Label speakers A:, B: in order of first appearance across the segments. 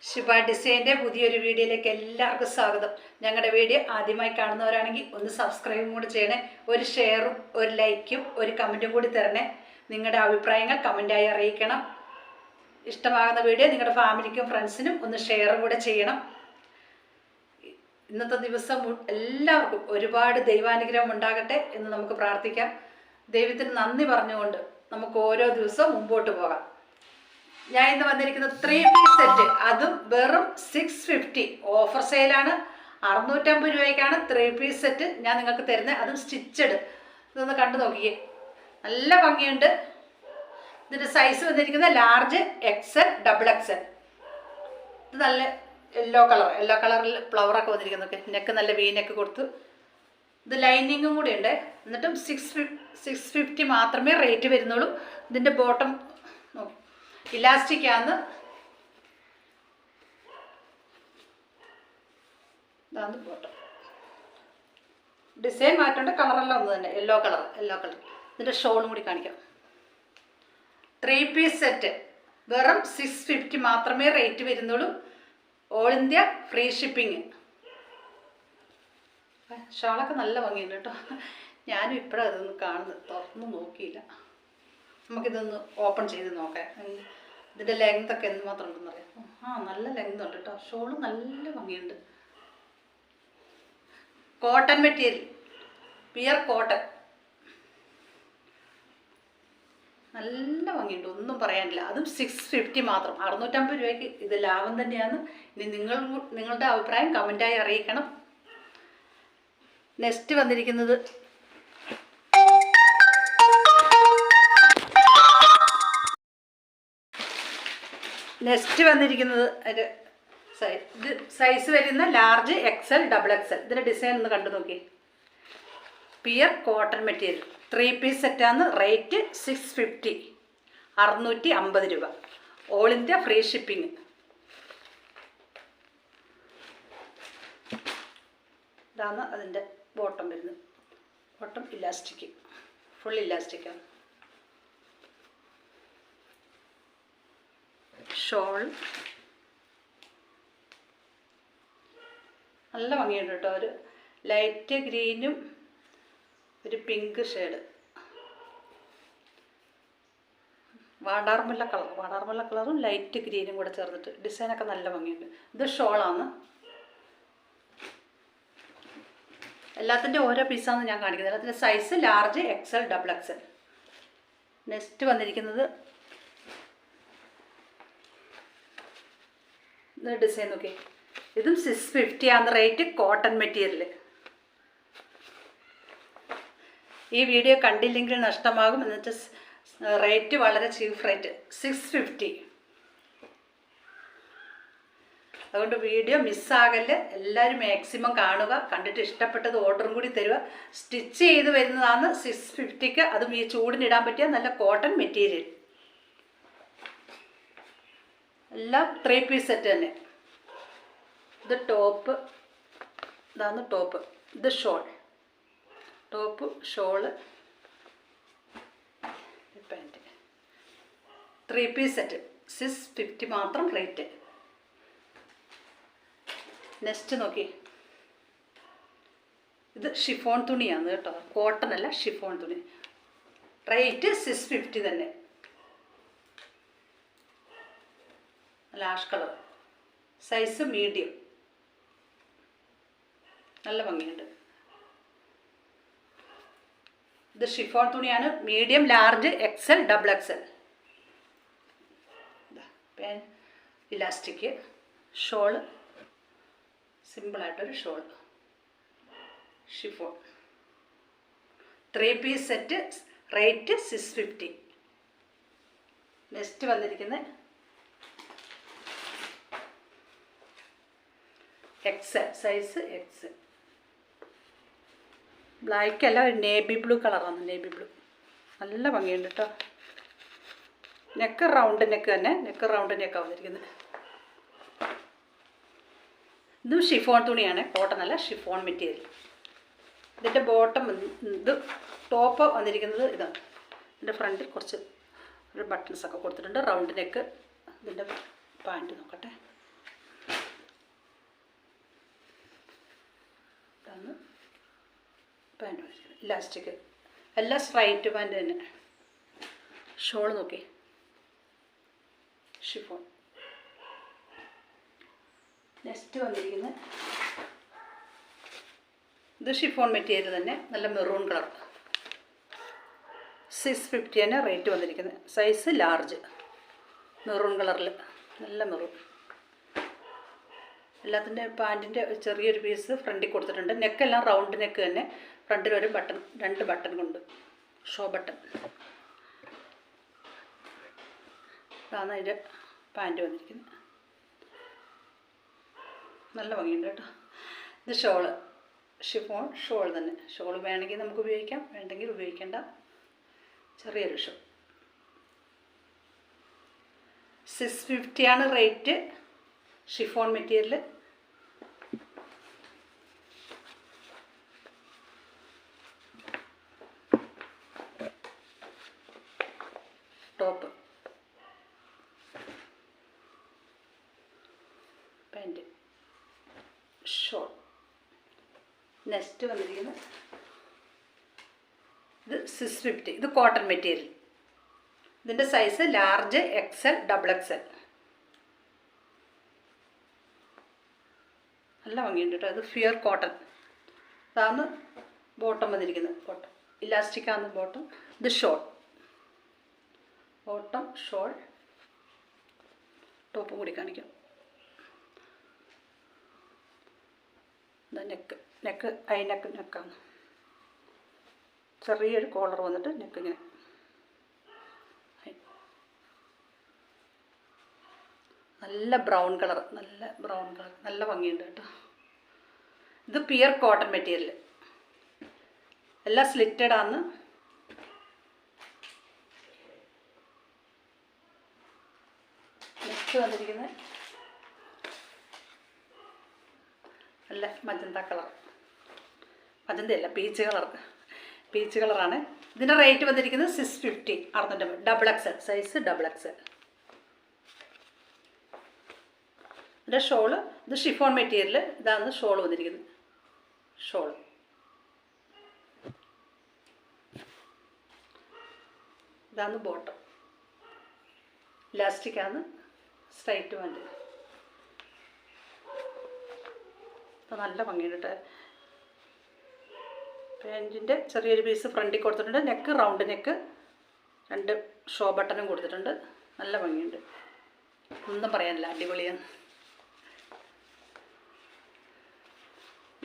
A: ശിവ ഡിസൈൻ്റെ പുതിയൊരു വീഡിയോയിലേക്ക് എല്ലാവർക്കും സ്വാഗതം. ഞങ്ങളുടെ വീഡിയോ ആദ്യമായി കാണുന്നവരാണെങ്കിൽ ഒന്ന് സബ്സ്ക്രൈബും കൂടി ചെയ്യണേ. ഒരു ഷെയറും ഒരു ലൈക്കും ഒരു കമൻറ്റും കൂടി തരണേ. നിങ്ങളുടെ അഭിപ്രായങ്ങൾ കമൻറ്റായി അറിയിക്കണം. ഇഷ്ടമാകുന്ന വീഡിയോ നിങ്ങളുടെ ഫാമിലിക്കും ഫ്രണ്ട്സിനും ഒന്ന് ഷെയറും കൂടെ ചെയ്യണം. ഇന്നത്തെ ദിവസം എല്ലാവർക്കും ഒരുപാട് ദൈവാനുഗ്രഹം ഉണ്ടാകട്ടെ എന്ന് നമുക്ക് പ്രാർത്ഥിക്കാം. ദൈവത്തിന് നന്ദി പറഞ്ഞുകൊണ്ട് നമുക്ക് ഓരോ ദിവസവും മുമ്പോട്ട് പോകാം. ഞാൻ ഇന്ന് വന്നിരിക്കുന്നത് 3 പീസ് സെറ്റ്, അതും വെറും 650 ഓഫർ സെയിലാണ്. 650 രൂപയ്ക്കാണ് 3 പീസ് സെറ്റ് ഞാൻ നിങ്ങൾക്ക് തരുന്നത്, അതും സ്റ്റിച്ചഡ്. ഇതൊന്ന് കണ്ടു നോക്കിയേ, നല്ല ഭംഗിയുണ്ട്. ഇതിൻ്റെ സൈസ് വന്നിരിക്കുന്നത് ലാർജ്, XL, XXL. ഇത് നല്ല യെല്ലോ കളറിൽ ഫ്ലവറൊക്കെ വന്നിരിക്കുന്നതൊക്കെ. നെക്ക് നല്ല നെക്ക് കൊടുത്തു. ഇത് ലൈനിങ്ങും കൂടി ഉണ്ട്. എന്നിട്ടും 650 മാത്രമേ റേറ്റ് വരുന്നുള്ളൂ. ഇതിൻ്റെ ബോട്ടം നോക്കി, ഇലാസ്റ്റിക്കാന്ന്. ഇതാണ് ബോട്ടം. ഡിസൈൻ മാറ്റമുണ്ട്, കളറെല്ലാം ഒന്ന് തന്നെ, യെല്ലോ കളർ. ഇതിൻ്റെ ഷോളും കൂടി കാണിക്കാം. 3 പീസ് സെറ്റ് വെറും 650 മാത്രമേ റേറ്റ് വരുന്നുള്ളൂ. All India free shipping. ഷോളൊക്കെ നല്ല ഭംഗിയുണ്ട് കേട്ടോ. ഞാനും ഇപ്പോഴാണ് അതൊന്ന് കാണുന്നത്, തുറന്ന് നോക്കിയില്ല. നമുക്കിതൊന്ന് ഓപ്പൺ ചെയ്ത് നോക്കാം. ഇതിൻ്റെ ലെങ്തൊക്കെ എന്തുമാത്രം ഉണ്ടെന്ന് അറിയാം. നല്ല ലെങ്ത് ഉണ്ട് കേട്ടോ. ഷോള് നല്ല ഭംഗിയുണ്ട്. കോട്ടൺ മെറ്റീരിയൽ, പ്യുർ കോട്ടൺ, നല്ല ഭംഗിയുണ്ട്, ഒന്നും പറയാനില്ല. അതും 650 മാത്രം. 650 രൂപയ്ക്ക് ഇത് ലാഭം തന്നെയാണ്. ഇനി നിങ്ങളുടെ അഭിപ്രായം കമൻറ്റായി അറിയിക്കണം. നെക്സ്റ്റ് വന്നിരിക്കുന്നത് അതിൻ്റെ ഇത് സൈസ് വരുന്ന ലാർജ്, XL, XXL. ഇതിൻ്റെ ഡിസൈൻ ഒന്ന് കണ്ടു നോക്കി. പ്യുർ കോട്ടൺ മെറ്റീരിയൽ 3 പീസ് സെറ്റാണ്. റേറ്റ് 650, 650 രൂപ. All India free shipping. ഇതാണ് അതിൻ്റെ ബോട്ടം വരുന്നത്. ബോട്ടം ഇലാസ്റ്റിക്, ഫുൾ ഇലാസ്റ്റിക്കാണ്. ഷോൾ നല്ല ഭംഗിയുണ്ട് കേട്ടോ. ഒരു ലൈറ്റ് ഗ്രീനും ഒരു ഷെയ്ഡ്, വാടാർമുല്ല കളറും ലൈറ്റ് ഗ്രീനും കൂടെ ചേർന്നിട്ട് ഡിസൈനൊക്കെ നല്ല ഭംഗിയുണ്ട്. ഇത് ഷോളാണ്. എല്ലാത്തിൻ്റെ ഓരോ പീസാണെന്ന് ഞാൻ കാണിക്കുന്നത്. എല്ലാത്തിൻ്റെ size large, XL, XXL. Next വന്നിരിക്കുന്നത് ഡിസൈൻ നോക്കി. ഇതും 650 ആണ് റേറ്റ്. Cotton material. ഈ വീഡിയോ കണ്ടില്ലെങ്കിൽ നഷ്ടമാകും. എന്നിട്ട് റേറ്റ് വളരെ ചീപ്പ് റേറ്റ്, 650. അതുകൊണ്ട് വീഡിയോ മിസ്സാകല്. എല്ലാവരും മാക്സിമം കാണുക. കണ്ടിട്ട് ഇഷ്ടപ്പെട്ടത് ഓർഡറും കൂടി തരിക. സ്റ്റിച്ച് ചെയ്ത് വരുന്നതാണ് 650ക്ക്. അതും ഈ ചൂടിനിടാൻ പറ്റിയ നല്ല കോട്ടൺ മെറ്റീരിയൽ. എല്ലാം 3 പീസ് സെറ്റ് തന്നെ. ഇത് ടോപ്പ്, ഇതാണ് ടോപ്പ്. ഇത് shawl, top, shawl, pant. 3 piece set 650 മാത്രം റേറ്റ്. നെക്സ്റ്റ് നോക്കി, ഇത് ഷിഫോൺ തുണിയാണ് കേട്ടോ, കോട്ടൺ അല്ല, ഷിഫോൺ തുണി. റേറ്റ് 650 തന്നെ. ആഷ് കളർ, സൈസ് മീഡിയം, നല്ല ഭംഗിയുണ്ട്. ഇത് ഷിഫോൺ തുണിയാണ്. Medium, large, XL, XXL. Elastic. Shawl സിമ്പിളായിട്ടൊരു shawl, chiffon. 3 piece set rate 650. Next വന്നിരിക്കുന്നത് XL, സൈസ് XL. ബ്ലാക്ക് അല്ല, ഒരു നേവി ബ്ലൂ കളറാണ്. നേവി ബ്ലൂ നല്ല ഭംഗിയുണ്ട് കേട്ടോ. നെക്ക് റൗണ്ട് നെക്ക് തന്നെ, റൗണ്ട് നെക്കാണ് വന്നിരിക്കുന്നത്. ഇതും ഷിഫോൺ തുണിയാണ്, കോട്ടൺ അല്ല, ഷിഫോൺ മെറ്റീരിയൽ. ഇതിൻ്റെ ബോട്ടം, ഇത് ടോപ്പ് വന്നിരിക്കുന്നത് ഇതാണ്. ഇതിൻ്റെ ഫ്രണ്ടിൽ കുറച്ച് ഒരു ബട്ടൺസൊക്കെ കൊടുത്തിട്ടുണ്ട്. Round neck. ഇതിൻ്റെ പാൻറ്റ് നോക്കട്ടെ. ഇലാസ്റ്റിക്, എല്ലാം സ്ട്രൈറ്റ് പാൻറ് തന്നെ. ഷോൾ നോക്കി, ഷിഫോൺ. നെക്സ്റ്റ് വന്നിരിക്കുന്നത് ഇത് ഷിഫോൺ മെറ്റീരിയൽ തന്നെ, നല്ല മെറൂൺ കളർ. 650 ആണ് റേറ്റ് വന്നിരിക്കുന്നത്. സൈസ് ലാർജ്, മെറൂൺ കളറിൽ, നല്ല മെറൂൺ. എല്ലാത്തിൻ്റെ പാൻറ്റിൻ്റെ ചെറിയൊരു പീസ് ഫ്രണ്ടിൽ കൊടുത്തിട്ടുണ്ട്. നെക്കെല്ലാം റൗണ്ട് നെക്ക് തന്നെ. ഫ്രണ്ടിൽ ഒരു ബട്ടൺ, 2 ബട്ടൺ കൊണ്ട്, ഷോ ബട്ടൺ. ഇതാണ് അതിൻ്റെ പാൻറ്റ് വന്നിരിക്കുന്നത്. നല്ല ഭംഗിയുണ്ട് കേട്ടോ. ഇത് ഷോള്, ഷിഫോൺ ഷോൾ തന്നെ. ഷോൾ വേണമെങ്കിൽ നമുക്ക് ഉപയോഗിക്കാം, വേണ്ടെങ്കിൽ ഉപയോഗിക്കേണ്ട. ചെറിയൊരു ഷോൾ. 650 ആണ് rate, chiffon material. Top, pant, shawl. Next വന്നിരിക്കുന്നത് ഇത് 650. ഇത് കോട്ടൺ മെറ്റീരിയൽ. ഇതിൻ്റെ സൈസ് ലാർജ്, XL, XXL. നല്ല ഭംഗിയുണ്ട് കേട്ടോ. ഇത് പ്യുർ കോട്ടൺ. ഇതാണ് ബോട്ടം വന്നിരിക്കുന്നത്. ബോട്ടം ഇലാസ്റ്റിക്കാണ് ബോട്ടം. ഇത് ഷോൾ, ബോട്ടം ഷോൾ. ടോപ്പും കൂടി കാണിക്കാം. നെക്ക്, നെക്ക് നെക്കാണ്. ചെറിയൊരു കോളർ വന്നിട്ട് നെക്ക് ഇങ്ങനെ. നല്ല ബ്രൗൺ കളർ, നല്ല ബ്രൗൺ കളർ, നല്ല ഭംഗിയുണ്ട് കേട്ടോ. ഇത് പ്യുർ കോട്ടൺ മെറ്റീരിയൽ, എല്ലാം സ്ലിറ്റഡ് ആണ്. നെക്സ്റ്റ് വന്നിരിക്കുന്നത് നല്ല മജന്ത കളർ, മജന്തയല്ല, പീച്ച് കളർ. പീച്ച് കളറാണ്. ഇതിൻ്റെ റേറ്റ് വന്നിരിക്കുന്നത് 650, 650. XXL size, XXL. ഇതിൻ്റെ ഷോള്, ഇത് ഷിഫോൺ മെറ്റീരിയൽ. ഇതാണ് ഷോൾ വന്നിരിക്കുന്നത്. ഷോൾ, ഇതാണ് ബോട്ടം. ഇലാസ്റ്റിക്കാണ്, സ്ട്രൈറ്റ് പാൻറ്റ്. അപ്പോൾ നല്ല ഭംഗിയുണ്ട്. പാൻറ്റിൻ്റെ ചെറിയൊരു പീസ് ഫ്രണ്ടിൽ കൊടുത്തിട്ടുണ്ട്. നെക്ക് റൗണ്ട് നെക്ക്, 2 ഷോ ബട്ടണും കൊടുത്തിട്ടുണ്ട്. നല്ല ഭംഗിയുണ്ട്, ഒന്നും പറയാനില്ല, അടിപൊളിയാണ്.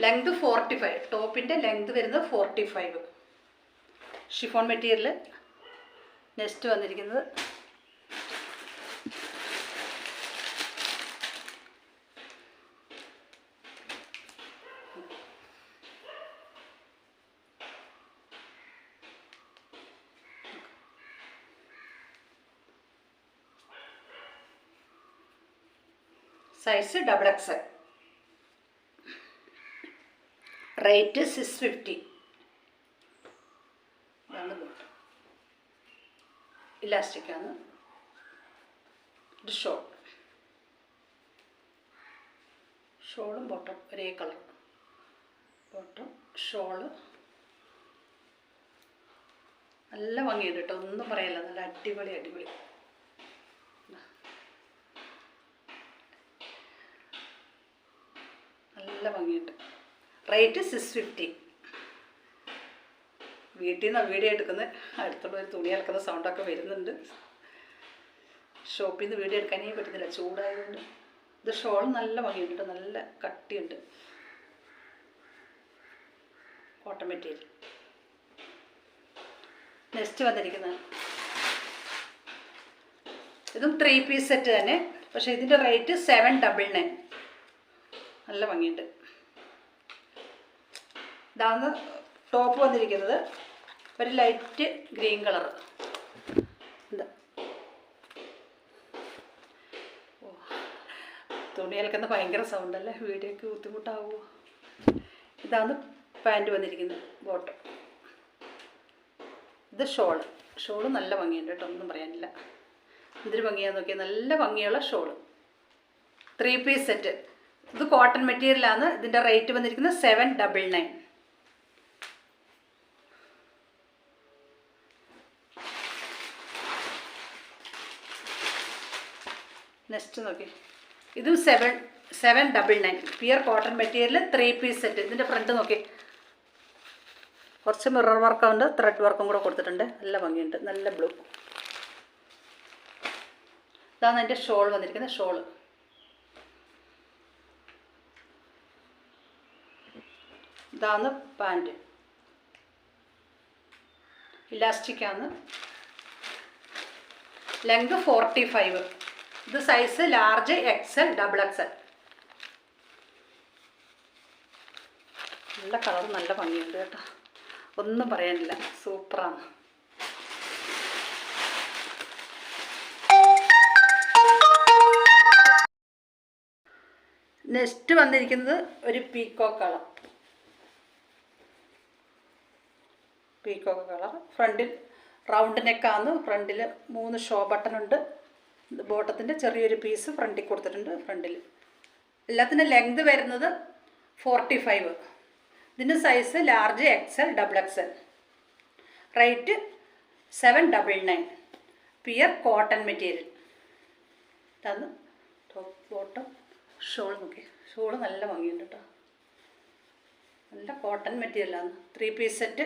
A: ലെങ്ത് 45. ടോപ്പിൻ്റെ ലെങ്ത് വരുന്നത് 45. Chiffon material. നെക്സ്റ്റ് വന്നിരിക്കുന്നത് സൈസ് XXL. റേറ്റ് 650. ഇതാണ് ബോട്ടം. ഇലാസ്റ്റിക്കാണ്. ഇത് ഷോൾ, ഷോളും ബോട്ടം ഒരേ കളർ. ബോട്ടം ഷോള് നല്ല ഭംഗിയുണ്ട് കേട്ടോ, ഒന്നും പറയല്ല, നല്ല അടിപൊളി അടിപൊളി. നല്ല ഭംഗിയുണ്ട്. റേറ്റ് 650. വീട്ടിൽ നിന്ന് വീഡിയോ എടുക്കുന്നത്, അടുത്തുള്ള ഒരു തുണി അലക്കുന്ന സൗണ്ടൊക്കെ വരുന്നുണ്ട്. ഷോപ്പിൽ നിന്ന് വീഡിയോ എടുക്കാനേ പറ്റുന്നില്ല, ചൂടായതുകൊണ്ട്. ഇത് ഷോൾ നല്ല ഭംഗിയുണ്ട് കേട്ടോ, നല്ല കട്ടിയുണ്ട്. Cotton material. നെക്സ്റ്റ് വന്നിരിക്കുന്നത് ഇതും 3 പീസ് സെറ്റ് തന്നെ, പക്ഷേ ഇതിൻ്റെ റേറ്റ് 799. നല്ല ഭംഗിയുണ്ട്. ഇതാണ് ടോപ്പ് വന്നിരിക്കുന്നത്, ഒരു ലൈറ്റ് ഗ്രീൻ കളർ. എന്താ തുണി അലക്കുന്ന ഭയങ്കര സൗണ്ടല്ലേ, വീഡിയോക്ക് ബുദ്ധിമുട്ടാവുമോ? ഇതാണ് പാൻറ്റ് വന്നിരിക്കുന്നത്, ബോട്ടം. ഇത് ഷോള്. ഷോള് നല്ല ഭംഗിയുണ്ട് കേട്ടോ, ഒന്നും പറയാനില്ല. എന്തൊരു ഭംഗിയാന്ന് നോക്കിയാൽ, നല്ല ഭംഗിയുള്ള ഷോള്. 3 piece set. ഇത് കോട്ടൺ മെറ്റീരിയലാണ്. ഇതിൻ്റെ റേറ്റ് വന്നിരിക്കുന്നത് 799. നെക്സ്റ്റ് നോക്കി, ഇതും 799 pure cotton material 3 piece set. ഇതിൻ്റെ ഫ്രണ്ട് നോക്കി, കുറച്ച് മിറർ വർക്കുണ്ട്, ത്രെഡ് വർക്കും കൂടെ കൊടുത്തിട്ടുണ്ട്. നല്ല ഭംഗിയുണ്ട്, നല്ല ബ്ലൂ. ഇതാണ് എൻ്റെ ഷോൾ വന്നിരിക്കുന്നത്. ഷോള് ഇതാണ് പാൻറ്റ്, ഇലാസ്റ്റിക്കാണ്. ലെങ്ത് 45. ഇത് സൈസ് ലാർജ്, XL, XXL. നല്ല കളർ, നല്ല ഭംഗിയുണ്ട് കേട്ടോ, ഒന്നും പറയാനില്ല, സൂപ്പറാണ്. നെക്സ്റ്റ് വന്നിരിക്കുന്നത് ഒരു പീക്കോക്ക് കളർ. Peacock colour. ഫ്രണ്ടിൽ റൗണ്ട് നെക്കാണ്. ഫ്രണ്ടിൽ 3 ഷോ ബട്ടൺ ഉണ്ട്. ബോട്ടത്തിൻ്റെ ചെറിയൊരു പീസ് ഫ്രണ്ടിൽ കൊടുത്തിട്ടുണ്ട്. ഫ്രണ്ടിൽ എല്ലാത്തിൻ്റെ ലെങ്ത് വരുന്നത് 45. ഇതിൻ്റെ size large, XL, XXL. Rate 799. Pure cotton material. ഇതാണ് ടോപ്പ്, ബോട്ടം, ഷോൾ. നോക്കി, ഷോൾ നല്ല ഭംഗിയുണ്ട് കേട്ടോ, നല്ല കോട്ടൺ മെറ്റീരിയലാണ്. 3 പീസ് സെറ്റ്.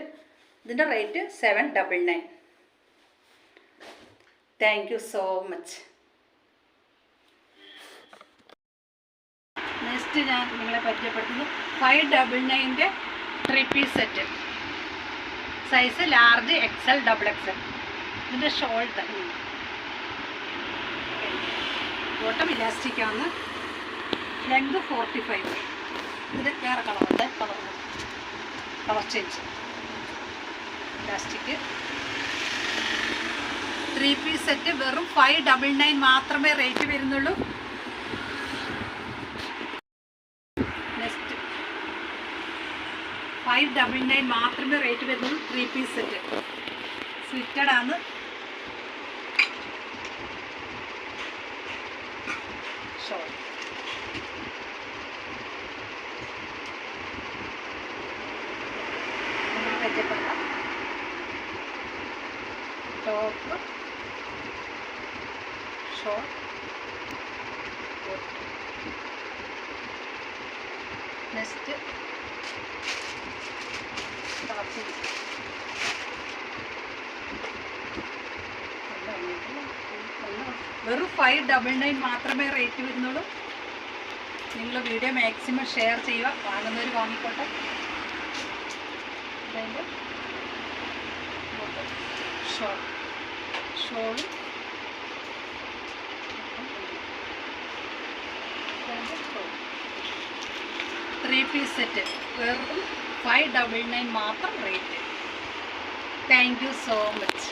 A: ഇതിൻ്റെ rate 799. Thank you so much. Next ഞാൻ നിങ്ങളെ പരിചയപ്പെടുത്തുന്നത് 599 3 piece set. Size large, XL, XXL. ഇതിൻ്റെ ഷോൾ തന്നെ. ബോട്ടം ഇലാസ്റ്റിക്കാണ്. ലെങ്ത് 45. ഇതിൻ്റെ വേറെ കളറുണ്ട്, colour change. Elastic 3 piece set വെറും 599 മാത്രമേ റേറ്റ് വരുന്നുള്ളൂ. നെക്സ്റ്റ് 599 മാത്രമേ റേറ്റ് വരുന്നുള്ളൂ. 3 പീസ് സെറ്റ് സ്ലിറ്റഡ് ആണ്. ഷോൾ പരിചയപ്പെടാം. ടോപ്പ്, ഷോൾ, നെക്സ്റ്റ് വെറും 599 മാത്രമേ റേറ്റ് വരുന്നുള്ളൂ. നിങ്ങൾ വീഡിയോ മാക്സിമം ഷെയർ ചെയ്യുക, വാങ്ങുന്നവർ വാങ്ങിക്കോട്ടെ. ഷോൾ 3 പീസ് സെറ്റ് വെറും 599 മാത്രം rate. Thank you so much.